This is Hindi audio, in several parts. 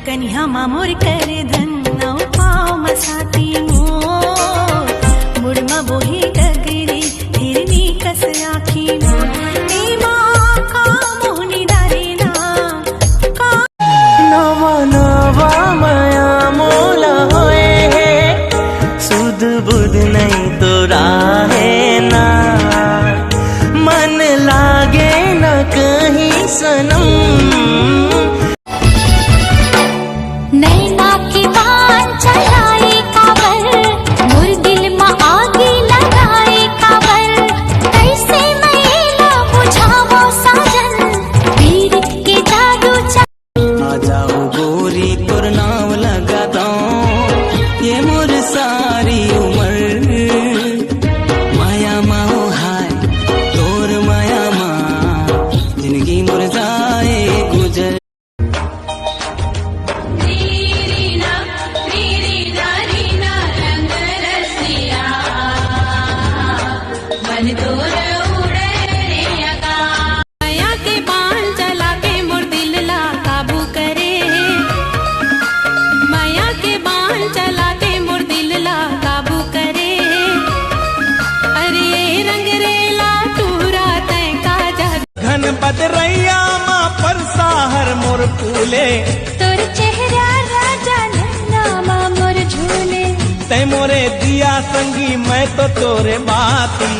कन्या मामोर कर धन पाव मसाती मोर मुड़मा बोही गगरी हिरनी कस आखी मोर का मोहनी डारेना नवा नवा माया मोला होए है सुध बुध नहीं तो राहे ना मन लागे न कहीं सनम नैना की बात चलाए काबर मोर दिल में आगे लगाए काबर कैसे मैं ना बुझावो साजन पीर के जादू आ जाओ गोरी तोर नाम लगा दो ये मोर सारी उम्र माया माओ हाय तोर माया माँ जिंदगी मोर जाए गुजर माया के बाण चला के मोर दिल ला काबू करे माया के बाण चला के मोर दिल ला काबू करे अरे रंग रेला टूरा तय का जादू घन बदरैया माँ पर साहर मोर फूले तोर चेहरा राजा नामा मोर झूले तै मोरे दिया संगी मैं तो तोरे बाती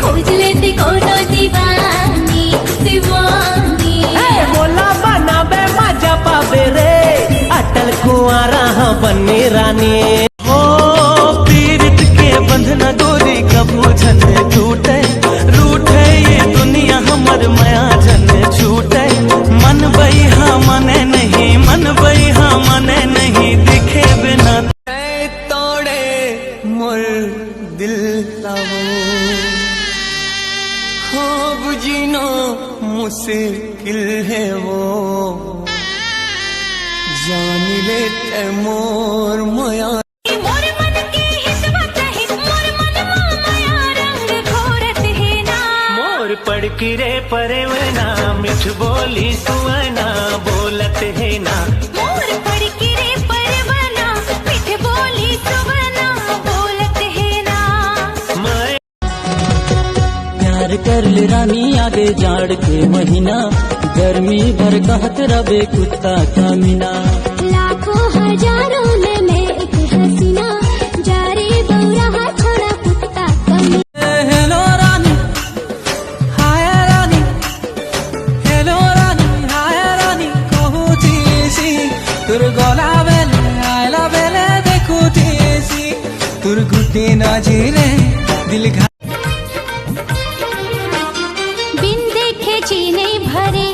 खोज लेती कोनो दीवानी दीवानी बोला बना बे मजा पावे रे अटल कुआरा बने रानी हो पीरित के बंधना डोरी कबू झन टूटे रूठे ये दुनिया हमर माया झन छूटे मन बई हाँ मने नहीं मन बई हाँ मने नहीं दिखे बिना तोड़े मोर दिल लावो हो बुझिनो मुश्किल है वो जान लेते मोर माया मोर मन के हिस्मत है मोर मन माया रंग घोरत है ना मोर पड़ किरे परे वना मिठ बोली सुवना बोलत है ना मोर पड़ गिरे परवना मिठ बोली सुवना बोलत है ना मैं प्यार कर ले रानी आगे जाड़ के महीना गर्मी भर कहत रबे कुत्ता का मीना लाखों हजारों में एक हसीना जारे बौरा छोड़ा कुत्ता कमी हेलो रानी हाय रानी हेलो रानी हाय रानी कहूतीसी तुर गला बेले आयला बेले देखूतीसी तुर घुटी ना झीले दिल घा बिन देखे जी नहीं भरे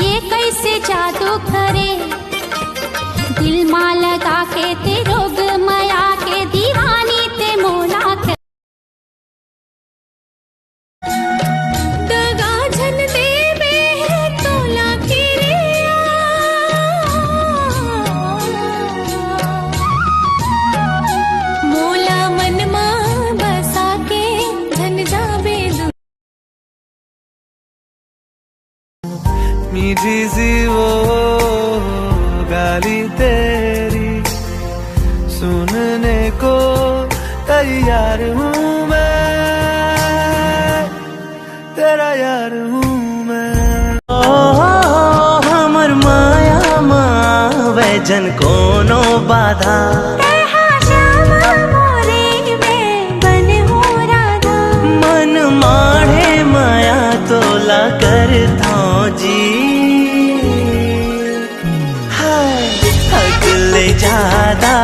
ये कैसे जादू करे दिल मां लगा के ते रोग माया के दीवानी ते मोला के दगा झन देवे तोला किरिया मोला मन मां बसा के झन जावे मीठी सी वो गाली तेरी सुनने को तैयार हूँ मैं तेरा यार हूँ मैं हमर माया माँ वैजन कोनो बाधा मन माढ़े माया तोला कर जी हाय अगले ज्यादा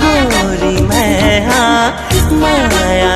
गोरी मैं हाँ माया